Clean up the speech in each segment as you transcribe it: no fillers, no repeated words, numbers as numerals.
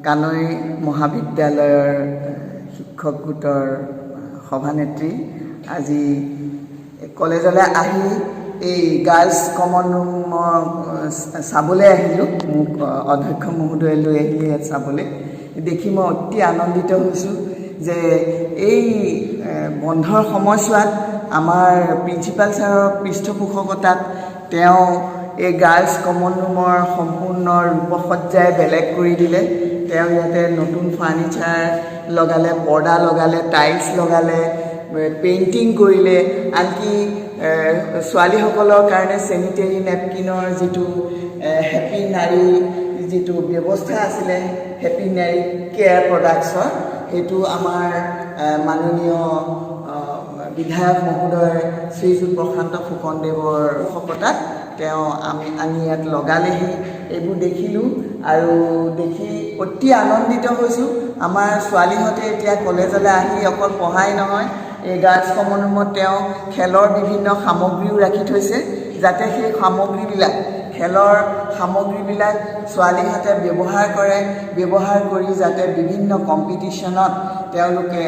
কানৈ মহাবিদ্যালয়ৰ শিক্ষক গোটৰ সভানেত্ৰী আজি কলেজলৈ আহি এই গাৰ্লছ কমন ৰুম চাবলৈ আহিলোঁ। মোক অধ্যক্ষ মহোদয়ে লৈ আহিলে ইয়াত চাবলৈ। দেখি মই অতি আনন্দিত হৈছোঁ যে এই বন্ধৰ সময়ছোৱাত আমাৰ প্ৰিন্সিপাল ছাৰৰ পৃষ্ঠপোষকতাত তেওঁ এই গাৰ্লছ কমন ৰুমৰ সম্পূৰ্ণ ৰূপসজ্জাই বেলেগ কৰি দিলে। তেওঁ ইয়াতে নতুন ফাৰ্নিচাৰ লগালে, পৰ্দা লগালে, টাইলছ লগালে, পেইণ্টিং কৰিলে, আনকি ছোৱালীসকলৰ কাৰণে চেনিটেৰী নেপকিনৰ যিটো হেপী নাৰী যিটো ব্যৱস্থা আছিলে, হেপী নাৰী কেয়াৰ প্ৰডাক্টছৰ, সেইটো আমাৰ মাননীয় বিধায়ক মহোদয় শ্ৰীযুত প্ৰশান্ত ফুকনদেৱৰ শপতাত তেওঁ আনি ইয়াত লগালেহি। এইবোৰ দেখিলোঁ আৰু দেখি অতি আনন্দিত হৈছোঁ। আমাৰ ছোৱালীহঁতে এতিয়া কলেজলৈ আহি অকল পঢ়াই নহয়, এই গাৰ্লছ কমন ৰুমত তেওঁ খেলৰ বিভিন্ন সামগ্ৰীও ৰাখি থৈছে, যাতে সেই সামগ্ৰীবিলাক খেলৰ সামগ্ৰীবিলাক ছোৱালীহঁতে ব্যৱহাৰ কৰি যাতে বিভিন্ন কম্পিটিশ্যনত তেওঁলোকে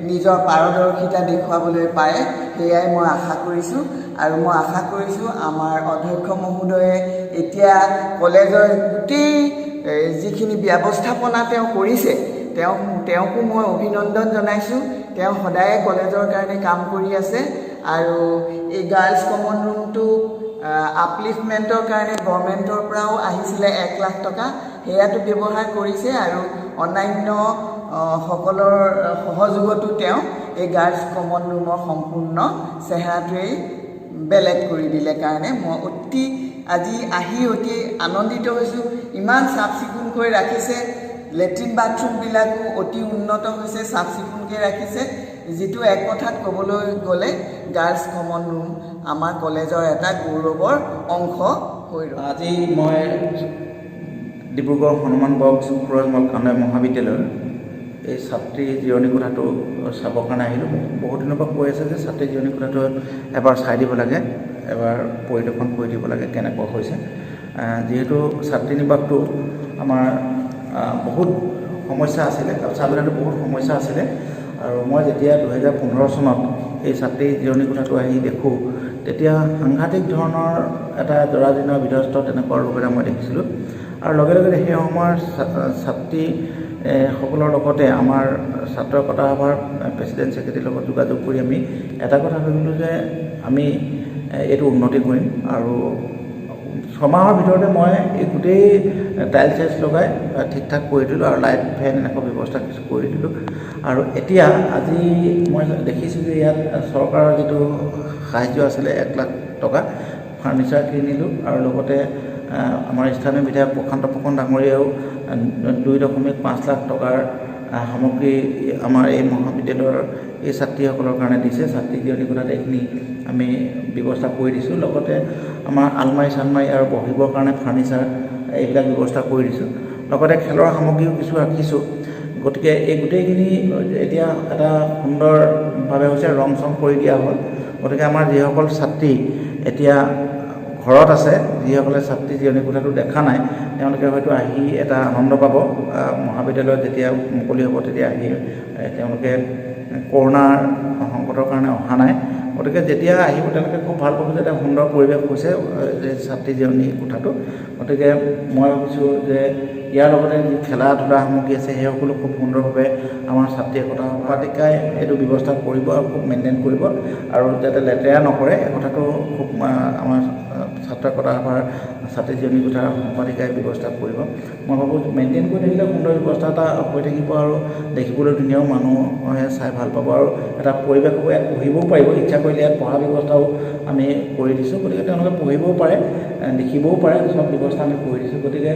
নিজৰ পাৰদৰ্শিতা দেখুৱাবলৈ পাৰে, সেয়াই মই আশা কৰিছোঁ। আৰু মই আশা কৰিছোঁ আমাৰ অধ্যক্ষ মহোদয়ে এতিয়া কলেজৰ গোটেই যিখিনি ব্যৱস্থাপনা তেওঁ কৰিছে, তেওঁকো মই অভিনন্দন জনাইছোঁ। তেওঁ সদায়ে কলেজৰ কাৰণে কাম কৰি আছে আৰু এই গাৰ্লছ কমন ৰুমটো আপলিফমেণ্টৰ কাৰণে গভৰ্ণমেণ্টৰ পৰাও আহিছিলে 1 লাখ টকা, সেয়াটো ব্যৱহাৰ কৰিছে আৰু অন্যান্য সকলৰ সহযোগতো তেওঁ এই গাৰ্লছ কমন ৰুমৰ সম্পূৰ্ণ চেহেৰাটোৱেই বেলেগ কৰি দিলে কাৰণে মই আজি আহি অতি আনন্দিত হৈছোঁ। ইমান চাফ চিকুণকৈ ৰাখিছে, লেট্ৰিন বাথৰুমবিলাকো অতি উন্নত হৈছে, চাফ চিকুণকৈ ৰাখিছে, যিটো এক কথাত ক'বলৈ গ'লে গাৰ্লছ কমন ৰুম আমাৰ কলেজৰ এটা গৌৰৱৰ অংশ হৈ ৰ'ল। আজি মই ডিব্ৰুগড় হনুমান বক্স সুৰজমল কানৈ মহাবিদ্যালয়ৰ এই ছাত্ৰী জিৰণি কোঠাটো চাবৰ কাৰণে আহিলোঁ। বহুত দিনৰ পৰা কৈ আছে যে ছাত্ৰী জিৰণি কোঠাটো এবাৰ চাই দিব লাগে, এবাৰ পৰিদৰ্শন কৰি দিব লাগে কেনেকুৱা হৈছে। যিহেতু ছাত্ৰী নিবাসটো আমাৰ বহুত সমস্যা আছিলে, চাবলৈতো বহুত সমস্যা আছিলে, আৰু মই যেতিয়া 2015 চনত এই ছাত্ৰী জিৰণি কোঠাটো আহি দেখোঁ, তেতিয়া সাংঘাতিক ধৰণৰ এটা জৰাজীৰ্ণ বিধ্বস্ত তেনেকুৱা ৰূপ এটা মই দেখিছিলোঁ। আৰু লগে লগে সেই সময়ৰ ছাত্ৰী সকলৰ লগতে আমাৰ ছাত্ৰ একতা সভাৰ প্ৰেছিডেণ্ট ছেক্ৰেটাৰীৰ লগত যোগাযোগ কৰি আমি এটা কথা ভাবিলোঁ যে আমি এইটো উন্নতি কৰিম, আৰু 6 মাহৰ ভিতৰতে মই এই গোটেই টাইল চাইলছ লগাই ঠিক ঠাক কৰি দিলোঁ আৰু লাইট ফেন এনেকুৱা ব্যৱস্থা কিছু কৰি দিলোঁ। আৰু এতিয়া আজি মই দেখিছোঁ যে ইয়াত চৰকাৰৰ যিটো সাহাৰ্য আছিলে 1 লাখ টকা, ফাৰ্নিচাৰ কিনিলোঁ আৰু লগতে আমাৰ স্থানীয় বিধায়ক প্ৰশান্ত ফুকন ডাঙৰীয়াও 2.5 লাখ টকাৰ সামগ্ৰী আমাৰ এই মহাবিদ্যালয়ৰ এই ছাত্ৰীসকলৰ কাৰণে দিছে। ছাত্ৰী জিৰণি কোঠাত এইখিনি আমি ব্যৱস্থা কৰি দিছোঁ। লগতে আমাৰ আলমাৰি চালমাৰি আৰু বহিবৰ কাৰণে ফাৰ্নিচাৰ এইবিলাক ব্যৱস্থা কৰি দিছোঁ। লগতে খেলৰ সামগ্ৰীও কিছু ৰাখিছোঁ। গতিকে এই গোটেইখিনি এতিয়া এটা সুন্দৰভাৱে হৈছে, ৰং চং কৰি দিয়া হ'ল। গতিকে আমাৰ যিসকল ছাত্ৰী এতিয়া ঘৰত আছে, যিসকলে ছাত্ৰী জিৰণি কোঠাটো দেখা নাই, তেওঁলোকে হয়তো আহি এটা আনন্দ পাব। মহাবিদ্যালয়ত যেতিয়া মুকলি হ'ব তেতিয়া আহি তেওঁলোকে কৰোণাৰ সংকটৰ কাৰণে অহা নাই, গতিকে যেতিয়া আহিব তেওঁলোকে খুব ভাল পাব যে এটা সুন্দৰ পৰিৱেশ হৈছে যে ছাত্ৰী জিৰণি কোঠাটো। গতিকে মই ভাবিছোঁ যে ইয়াৰ লগতে যি খেলা ধূলা সামগ্ৰী আছে সেই সকলো খুব সুন্দৰভাৱে আমাৰ ছাত্ৰী একতা সম্পাদিকাই এইটো ব্যৱস্থা কৰিব আৰু খুব মেইনটেইন কৰিব, আৰু যাতে লেতেৰা নকৰে এই কথাটো খুব আমাৰ ছাত্ৰ একতা সভাৰ ছাত্ৰী জিৰণি কোঠাৰ সম্পাদিকাই ব্যৱস্থা কৰিব। মই ভাবোঁ মেইনটেইন কৰি থাকিলে সুন্দৰ ব্যৱস্থা এটা হৈ থাকিব আৰু দেখিবলৈ ধুনীয়াও মানুহে চাই ভাল পাব, আৰু এটা পৰিৱেশ হ'ব। ইয়াত পঢ়িবও পাৰিব, ইচ্ছা কৰিলে ইয়াত পঢ়া ব্যৱস্থাও আমি কৰি দিছোঁ। গতিকে তেওঁলোকে পঢ়িবও পাৰে, লিখিবও পাৰে, চব ব্যৱস্থা আমি কৰি দিছোঁ। গতিকে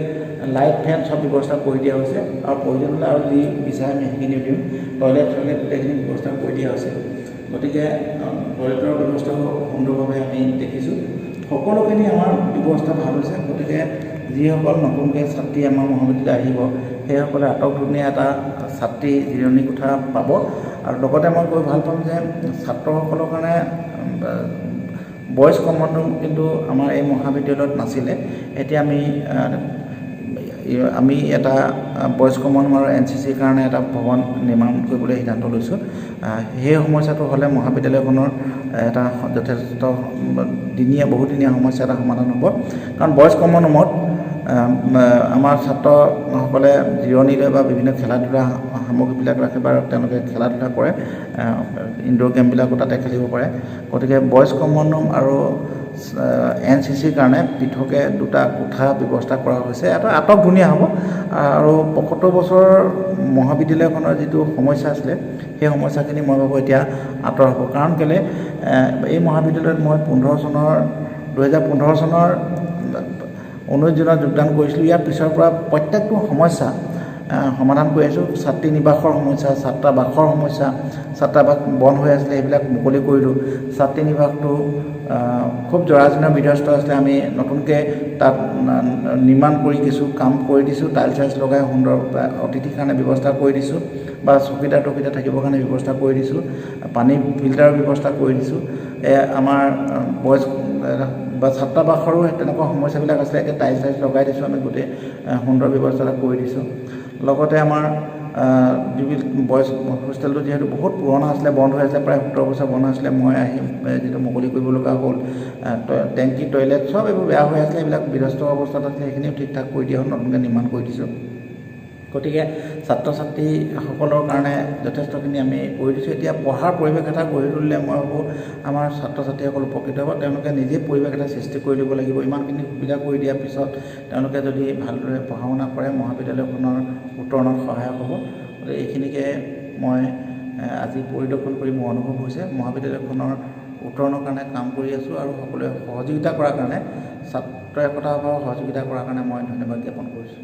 লাইট ফেন চব ব্যৱস্থা কৰি দিয়া হৈছে, আৰু প্ৰয়োজন হ'লে আৰু যি বিচাৰে আমি সেইখিনি দিওঁ। টয়লেট গোটেইখিনি ব্যৱস্থা কৰি দিয়া হৈছে। গতিকে টয়লেটৰ ব্যৱস্থাও সুন্দৰভাৱে আমি দেখিছোঁ। সকলোখিনি আমাৰ ব্যৱস্থা ভাল হৈছে। গতিকে যিসকল নতুনকৈ ছাত্ৰী আমাৰ মহাবিদ্যালয় আহিব, সেইসকলে আটকধুনীয়া এটা ছাত্ৰী জিৰণি কোঠা পাব। আৰু লগতে মই কৈ ভাল পাম যে ছাত্ৰসকলৰ কাৰণে বইজ কমন ৰুম কিন্তু আমাৰ এই মহাবিদ্যালয়ত নাছিলে। এতিয়া আমি আমি এটা বইজ কমন ৰুম আৰু NCCৰ কাৰণে এটা ভৱন নিৰ্মাণ কৰিবলৈ সিদ্ধান্ত লৈছোঁ। সেই সমস্যাটো হ'লে মহাবিদ্যালয়খনৰ এটা যথেষ্ট বহুদিনীয়া সমস্যা এটা সমাধান হ'ব। কাৰণ বইজ কমন ৰুমত আমাৰ ছাত্ৰসকলে জিৰণি লয় বা বিভিন্ন খেলা ধূলা সামগ্ৰীবিলাক ৰাখে বা তেওঁলোকে খেলা ধূলা কৰে, ইনডোৰ গেমবিলাকো তাতে খেলিব পাৰে। গতিকে বইজ কমন ৰুম আৰু NCCৰ কাৰণে পৃথকে দুটা কোঠা ব্যৱস্থা কৰা হৈছে। এটা আটকধুনীয়া হ'ব আৰু ৭৫ বছৰ মহাবিদ্যালয়খনৰ যিটো সমস্যা আছিলে সেই সমস্যাখিনি মই ভাবোঁ এতিয়া আঁতৰ হ'ব। কাৰণ কেলৈ এই মহাবিদ্যালয়ত মই 2015 চনৰ 19 জুনত যোগদান কৰিছিলোঁ। ইয়াৰ পিছৰ পৰা প্ৰত্যেকটো সমস্যা সমাধান কৰি আছোঁ। ছাত্ৰী নিবাসৰ সমস্যা, ছাত্ৰাবাসৰ সমস্যা, ছাত্ৰাবাস বন্ধ হৈ আছিলে সেইবিলাক মুকলি কৰিলোঁ। ছাত্ৰী নিবাসটো খুব জৰাজীৰ্ণ বিধ্বস্ত আছিলে, আমি নতুনকৈ তাত নিৰ্মাণ কৰি কিছু কাম কৰি দিছোঁ, টাইলছ লগাই সুন্দৰ অতিথিৰ কাৰণে ব্যৱস্থা কৰি দিছোঁ বা চকীদাৰ থাকিবৰ কাৰণে ব্যৱস্থা কৰি দিছোঁ, পানী ফিল্টাৰৰ ব্যৱস্থা কৰি দিছোঁ। আমাৰ বইজ বা ছাত্ৰাবাসৰো তেনেকুৱা সমস্যাবিলাক আছিলে, এতিয়া টাইলছ লগাই দিছোঁ, আমি গোটেই সুন্দৰ ব্যৱস্থা এটা কৰি দিছোঁ। লগতে আমাৰ বইজ হোষ্টেলটো যিহেতু বহুত পুৰণা আছিলে, বন্ধ হৈ আছিলে, প্ৰায় 17 বছৰ বন্ধ আছিলে, মই আহি যিটো মুকলি কৰিব লগা হ'ল। টেংকি টয়লেট চব এইবোৰ বেয়া হৈ আছিলে, এইবিলাক বিধ্বস্ত অৱস্থাত আছিলে, সেইখিনিও ঠিক ঠাক কৰি দিয়া হ'ল, নতুনকৈ নিৰ্মাণ কৰি দিছোঁ। গতিকে ছাত্ৰ ছাত্ৰীসকলৰ কাৰণে যথেষ্টখিনি আমি কৰি দিছোঁ। এতিয়া পঢ়াৰ পৰিৱেশ এটা গঢ়ি তুলিলে মই ভাবোঁ আমাৰ ছাত্ৰ ছাত্ৰীসকল উপকৃত হ'ব। তেওঁলোকে নিজেই পৰিৱেশ এটা সৃষ্টি কৰি ল'ব লাগিব। ইমানখিনি সুবিধা কৰি দিয়াৰ পিছত তেওঁলোকে যদি ভালদৰে পঢ়া শুনা কৰে মহাবিদ্যালয়খনৰ উত্তৰণত সহায়ক হ'ব। গতিকে এইখিনিকে মই আজি পৰিদৰ্শন কৰি মোৰ অনুভৱ হৈছে। মহাবিদ্যালয়খনৰ উত্তৰণৰ কাৰণে কাম কৰি আছোঁ আৰু সকলোৱে সহযোগিতা কৰাৰ কাৰণে, ছাত্ৰ একতা সভাৰ সহযোগিতা কৰাৰ কাৰণে মই ধন্যবাদ জ্ঞাপন কৰিছোঁ।